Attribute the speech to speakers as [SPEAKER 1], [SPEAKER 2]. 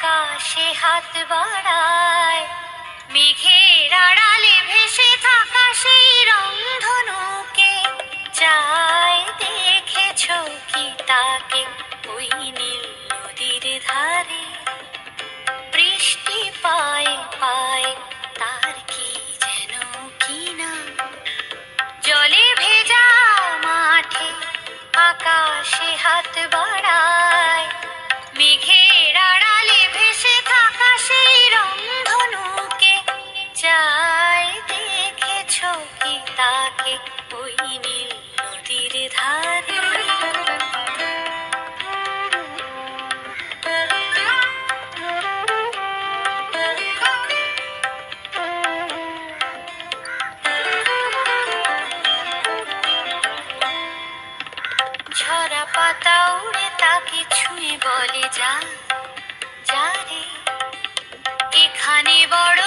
[SPEAKER 1] আকাশে হাত বাড়ায়, মেঘের আড়ালে ভেসে থাকা সেই রংধনুকে চায়। দেখেছো কি তাকে ওই নীল নদীর ধারে? বৃষ্টি পায় পায় তার কি যেন কি নাম। জলে ভেজা মাঠে আকাশে হাত বাড়ায়, মেঘের আড়ালে ভেসে থাকা সেই রংধনুকে চায়। দেখেছো কি তাকে ওই নীল নদীর ধারে? ঝরা পাতা উড়ে তাকে ছুঁয়ে বলে যা, যা রে, এখানে বড়